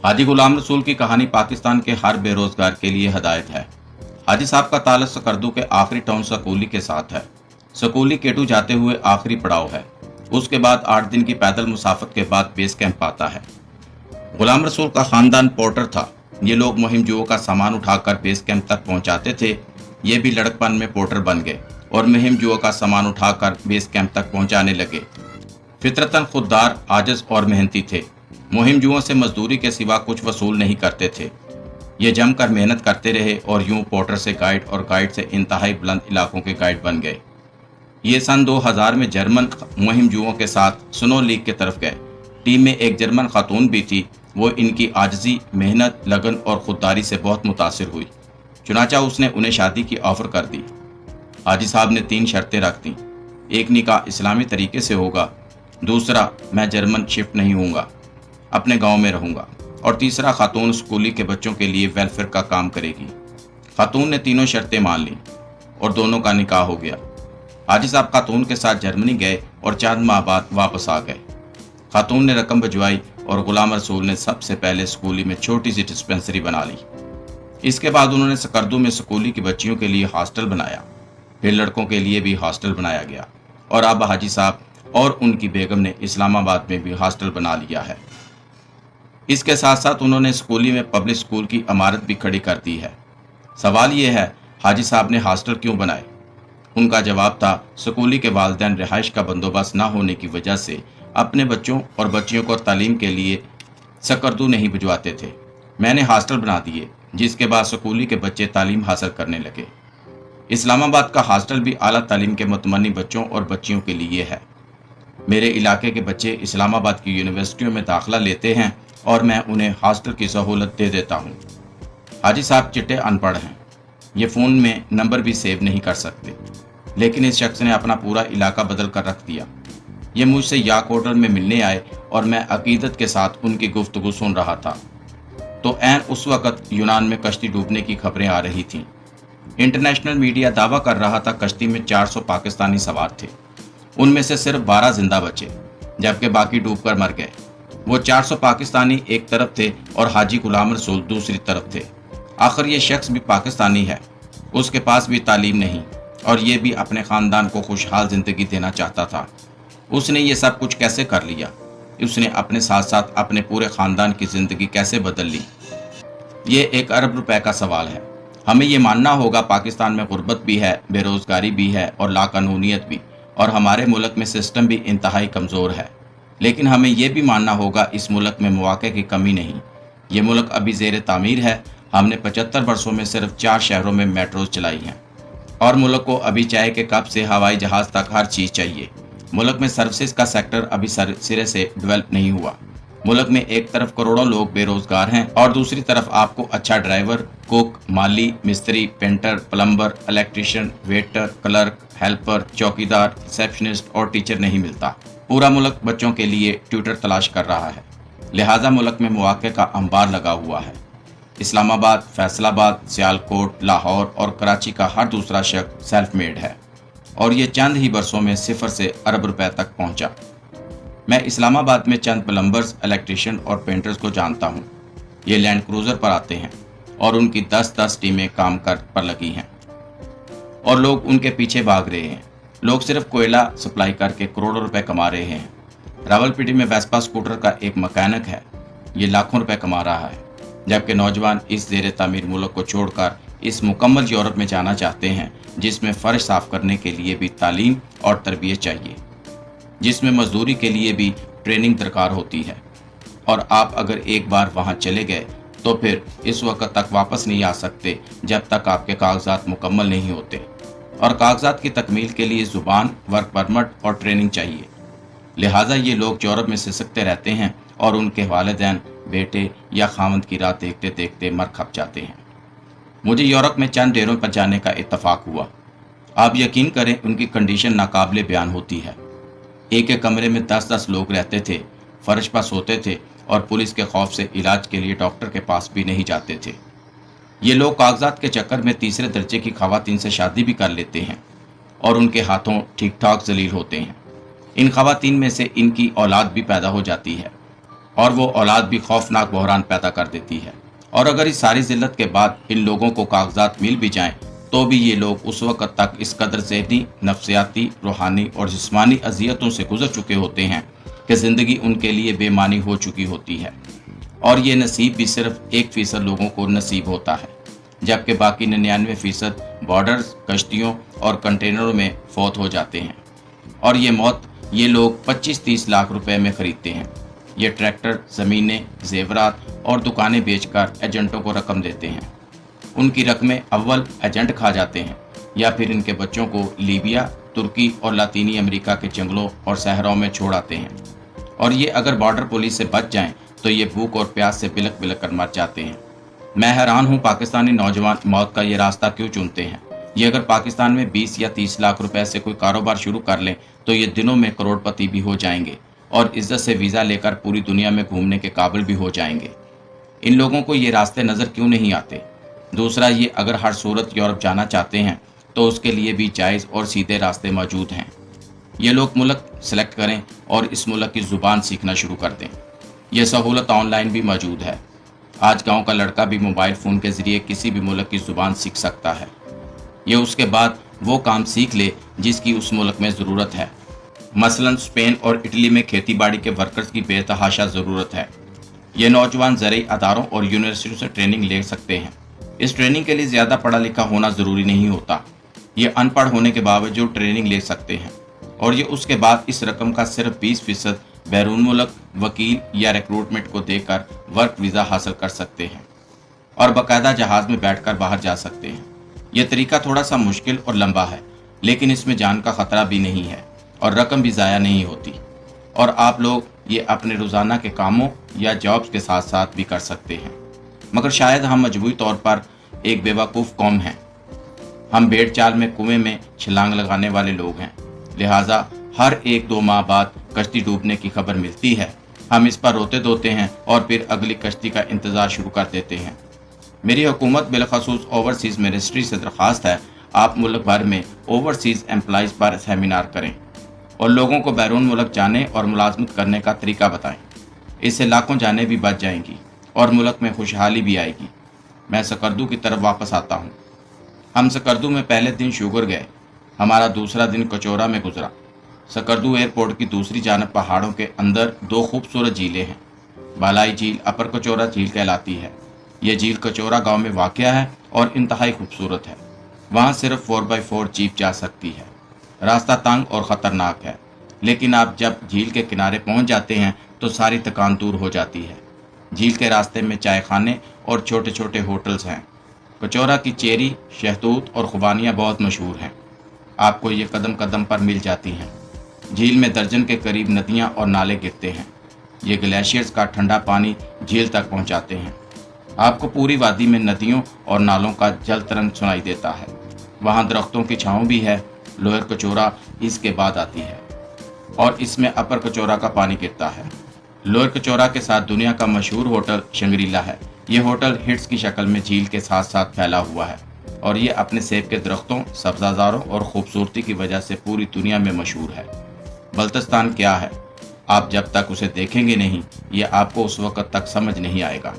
हाजी गुलाम रसूल की कहानी पाकिस्तान के हर बेरोजगार के लिए हदायत है। हाजी साहब का ताल्लुक सकरदू के आखिरी टाउन सकूली के साथ है। सकूली केटू जाते हुए आखिरी पड़ाव है। उसके बाद 8 दिन की पैदल मुसाफत के बाद बेस कैंप आता है। गुलाम रसूल का खानदान पोर्टर था। ये लोग मुहिम जुओं का सामान उठाकर बेस कैंप तक पहुंचाते थे। ये भी लड़कपन में पोर्टर बन गए और मुहिम जुओं का सामान उठाकर बेस कैंप तक पहुंचाने लगे। फितरतन खुददार, आजिज और मेहनती थे। मुहिम जुओं से मजदूरी के सिवा कुछ वसूल नहीं करते थे। ये जमकर मेहनत करते रहे और यूं पोर्टर से गाइड और गाइड से इंतहाई बुलंद इलाकों के गाइड बन गए। ये सन 2000 में जर्मन मुहिम जुओं के साथ स्नो लीग की तरफ गए। टीम में एक जर्मन खातून भी थी। वो इनकी आजिजी, मेहनत, लगन और खुददारी से बहुत मुतासिर हुई। चुनाचा उसने उन्हें शादी की ऑफर कर दी। हाजी साहब ने 3 शर्तें रख दी। एक, निकाह इस्लामी तरीके से होगा। दूसरा, मैं जर्मन शिफ्ट नहीं होऊंगा, अपने गांव में रहूंगा। और तीसरा, खातून स्कूली के बच्चों के लिए वेलफेयर का काम करेगी। खातून ने तीनों शर्तें मान लीं और दोनों का निकाह हो गया। हाजी साहब खातून के साथ जर्मनी गए और 4 माह बाद वापस आ गए। खातून ने रकम भिजवाई और गुलाम रसूल ने सबसे पहले स्कूली में छोटी सी डिस्पेंसरी बना ली। इसके बाद उन्होंने सकरदू में स्कूली की बच्चियों के लिए हॉस्टल बनाया। फिर लड़कों के लिए भी हॉस्टल बनाया गया और अब हाजी साहब और उनकी बेगम ने इस्लामाबाद में भी हॉस्टल बना लिया है। इसके साथ साथ उन्होंने स्कूली में पब्लिक स्कूल की इमारत भी खड़ी कर दी है। सवाल ये है, हाजी साहब ने हॉस्टल क्यों बनाए? उनका जवाब था, स्कूली के वालिदैन रिहाइश का बंदोबस्त ना होने की वजह से अपने बच्चों और बच्चियों को तालीम के लिए सकरदू नहीं भिजवाते थे। मैंने हॉस्टल बना दिए, जिसके बाद स्कूली के बच्चे तालीम हासिल करने लगे। इस्लामाबाद का हॉस्टल भी आला तालीम के मुतमन्नी बच्चों और बच्चियों के लिए है। मेरे इलाके के बच्चे इस्लामाबाद की यूनिवर्सिटियों में दाखिला लेते हैं और मैं उन्हें हॉस्टल की सहूलत दे देता हूँ। हाजी साहब चिट्टे अनपढ़ हैं। ये फ़ोन में नंबर भी सेव नहीं कर सकते, लेकिन इस शख्स ने अपना पूरा इलाका बदल कर रख दिया। ये मुझसे याक होटल में मिलने आए और मैं अकीदत के साथ उनकी गुफ्तगू सुन रहा था तो ऐन उस वक़्त यूनान में कश्ती डूबने की खबरें आ रही थीं। इंटरनेशनल मीडिया दावा कर रहा था कश्ती में 400 पाकिस्तानी सवार थे। उनमें से सिर्फ 12 जिंदा बचे, जबकि बाकी डूबकर मर गए। वो 400 पाकिस्तानी एक तरफ थे और हाजी गुलाम रसूल दूसरी तरफ थे। आखिर ये शख्स भी पाकिस्तानी है। उसके पास भी तालीम नहीं और ये भी अपने ख़ानदान को खुशहाल ज़िंदगी देना चाहता था। उसने ये सब कुछ कैसे कर लिया? उसने अपने साथ साथ अपने पूरे ख़ानदान की ज़िंदगी कैसे बदल ली? ये 1 अरब रुपए का सवाल है। हमें ये मानना होगा पाकिस्तान में गुर्बत भी है, बेरोज़गारी भी है और लाकानूनियत भी, और हमारे मुल्क में सिस्टम भी इंतहाई कमज़ोर है। लेकिन हमें यह भी मानना होगा इस मुल्क में मौक़े की कमी नहीं। ये मुल्क अभी ज़ेर तामीर है। हमने 75 वर्षों में सिर्फ 4 शहरों में मेट्रोज चलाई हैं और मुल्क को अभी चाय के कप से हवाई जहाज़ तक हर चीज़ चाहिए। मुल्क में सर्विसेज का सेक्टर अभी सिरे से डेवलप नहीं हुआ। मुल्क में एक तरफ करोड़ों लोग बेरोजगार हैं और दूसरी तरफ आपको अच्छा ड्राइवर, कुक, माली, मिस्त्री, painter, plumber, electrician, waiter, clerk, helper, चौकीदार, रिसेप्शनिस्ट और टीचर नहीं मिलता। पूरा मुल्क बच्चों के लिए ट्यूटर तलाश कर रहा है। लिहाजा मुल्क में मौक़े का अंबार लगा हुआ है। इस्लामाबाद, फैसलाबाद, सियालकोट, लाहौर और कराची का हर दूसरा शख्स सेल्फ मेड है और ये चंद ही बरसों में 0 से अरब रुपए तक पहुंचा। मैं इस्लामाबाद में चंद प्लम्बर्स, इलेक्ट्रीशियन और पेंटर्स को जानता हूँ। ये लैंड क्रूज़र पर आते हैं और उनकी 10-10 टीमें काम पर लगी हैं और लोग उनके पीछे भाग रहे हैं। लोग सिर्फ कोयला सप्लाई करके करोड़ों रुपए कमा रहे हैं। रावलपिंडी में वेस्पा स्कूटर का एक मैकेनिक है। ये लाखों रुपए कमा रहा है, जबकि नौजवान इस ज़ेर तामीर मुल्क को छोड़कर इस मुकम्मल यूरोप में जाना चाहते हैं, जिसमें फ़र्श साफ़ करने के लिए भी तालीम और तरबियत चाहिए, जिसमें मजदूरी के लिए भी ट्रेनिंग दरकार होती है। और आप अगर एक बार वहां चले गए तो फिर इस वक्त तक वापस नहीं आ सकते जब तक आपके कागजात मुकम्मल नहीं होते, और कागजात की तकमील के लिए ज़ुबान, वर्क परमिट और ट्रेनिंग चाहिए। लिहाजा ये लोग यूरोप में सिसकते रहते हैं और उनके वालिदैन, बेटे या खामद की राह देखते देखते मर खप जाते हैं। मुझे यूरोप में चंद डेरों पर जाने का इत्तफाक हुआ। आप यकीन करें, उनकी कंडीशन नाकाबिले बयान होती है। एक एक कमरे में 10-10 लोग रहते थे, फर्श पर सोते थे और पुलिस के खौफ से इलाज के लिए डॉक्टर के पास भी नहीं जाते थे। ये लोग कागजात के चक्कर में तीसरे दर्जे की खवातीन से शादी भी कर लेते हैं और उनके हाथों ठीक ठाक जलील होते हैं। इन खवातीन में से इनकी औलाद भी पैदा हो जाती है। और वो औलाद भी खौफनाक बहरान पैदा कर देती है। और अगर इस सारी जिल्लत के बाद इन लोगों को कागजात मिल भी जाएं, तो भी ये लोग उस वक्त तक इस कदर ज़हनी, नफ्सियाती, रूहानी और जिस्मानी अजियतों से गुजर चुके होते हैं कि ज़िंदगी उनके लिए बेमानी हो चुकी होती है। और ये नसीब भी सिर्फ 1% लोगों को नसीब होता है, जबकि बाकी 99% बॉर्डर्स, कश्तियों और कंटेनरों में फौत हो जाते हैं। और ये मौत ये लोग 25-30 लाख रुपए में खरीदते हैं। ये ट्रैक्टर, ज़मीनें, जेवरात और दुकानें बेचकर एजेंटों को रकम देते हैं। उनकी रकमें अव्वल एजेंट खा जाते हैं या फिर इनके बच्चों को लीबिया, तुर्की और लातीनी अमेरिका के जंगलों और सहराओं में छोड़ आते हैं। और ये अगर बॉर्डर पुलिस से बच जाएं तो ये भूख और प्यास से बिलक बिलक कर मर जाते हैं। मैं हैरान हूँ पाकिस्तानी नौजवान मौत का ये रास्ता क्यों चुनते हैं। ये अगर पाकिस्तान में 20 या 30 लाख रुपए से कोई कारोबार शुरू कर लें तो ये दिनों में करोड़पति भी हो जाएंगे और इज्जत से वीज़ा लेकर पूरी दुनिया में घूमने के काबिल भी हो जाएंगे। इन लोगों को ये रास्ते नज़र क्यों नहीं आते। दूसरा, ये अगर हर सूरत यूरोप जाना चाहते हैं तो उसके लिए भी जायज़ और सीधे रास्ते मौजूद हैं। ये लोग मुल्क सेलेक्ट करें और इस मुल्क की ज़ुबान सीखना शुरू कर दें। यह सहूलत ऑनलाइन भी मौजूद है। आज गांव का लड़का भी मोबाइल फ़ोन के ज़रिए किसी भी मुल्क की ज़ुबान सीख सकता है। ये उसके बाद वो काम सीख ले जिसकी उस मुल्क में ज़रूरत है। मसलन स्पेन और इटली में खेती बाड़ी के वर्कर्स की बेतहाशा ज़रूरत है। ये नौजवान ज़रई अदारों और यूनिवर्सिटियों से ट्रेनिंग ले सकते हैं। इस ट्रेनिंग के लिए ज़्यादा पढ़ा लिखा होना ज़रूरी नहीं होता। ये अनपढ़ होने के बावजूद ट्रेनिंग ले सकते हैं और ये उसके बाद इस रकम का सिर्फ 20% बैरून मुल्क वकील या रिक्रूटमेंट को देकर वर्क वीज़ा हासिल कर सकते हैं और बाकायदा जहाज़ में बैठकर बाहर जा सकते हैं। यह तरीका थोड़ा सा मुश्किल और लंबा है, लेकिन इसमें जान का ख़तरा भी नहीं है और रकम भी ज़ाया नहीं होती। और आप लोग ये अपने रोज़ाना के कामों या जॉब्स के साथ साथ भी कर सकते हैं। मगर शायद हम मजबूरी तौर पर एक बेवकूफ़ कौम हैं। हम भेड़ चाल में कुएं में छलांग लगाने वाले लोग हैं। लिहाजा हर 1-2 माह बाद कश्ती डूबने की खबर मिलती है, हम इस पर रोते धोते हैं और फिर अगली कश्ती का इंतज़ार शुरू कर देते हैं। मेरी हुकूमत बिलखसूस ओवरसीज़ मिनिस्ट्री से दरख्वास्त है, आप मुल्क भर में ओवरसीज़ एम्प्लॉइज़ पर सेमिनार करें और लोगों को बैरून मुल्क जाने और मुलाजमत करने का तरीका बताएं। इससे लाखों जानें भी बच जाएंगी और मुल्क में खुशहाली भी आएगी। मैं सकर्दू की तरफ वापस आता हूँ। हम सकर्दू में पहले दिन शुगर गए। हमारा दूसरा दिन कचौरा में गुजरा। सकर्दू एयरपोर्ट की दूसरी जानब पहाड़ों के अंदर 2 खूबसूरत झीलें हैं। बालाई झील अपर कचौरा झील कहलाती है। यह झील कचौरा गांव में वाक़या है और इंतहाई खूबसूरत है। वहाँ सिर्फ 4x4 जीप जा सकती है। रास्ता तंग और ख़तरनाक है, लेकिन आप जब झील के किनारे पहुँच जाते हैं तो सारी थकान दूर हो जाती है। झील के रास्ते में चाय खाने और छोटे छोटे होटल्स हैं। कचौरा की चेरी, शहतूत और खुबानियाँ बहुत मशहूर हैं। आपको ये कदम कदम पर मिल जाती हैं। झील में दर्जन के करीब नदियाँ और नाले गिरते हैं। ये ग्लेशियर्स का ठंडा पानी झील तक पहुँचाते हैं। आपको पूरी वादी में नदियों और नालों का जल तरंग सुनाई देता है। वहाँ दरख्तों की छाँव भी है। लोअर कचौरा इसके बाद आती है और इसमें अपर कचौरा का पानी गिरता है। लोअर कचौरा के साथ दुनिया का मशहूर होटल शंग्रीला है। ये होटल हिट्स की शक्ल में झील के साथ साथ फैला हुआ है और ये अपने सेब के दरख्तों, सब्ज़ाजारों और खूबसूरती की वजह से पूरी दुनिया में मशहूर है। बल्तिस्तान क्या है, आप जब तक उसे देखेंगे नहीं, ये आपको उस वक्त तक समझ नहीं आएगा।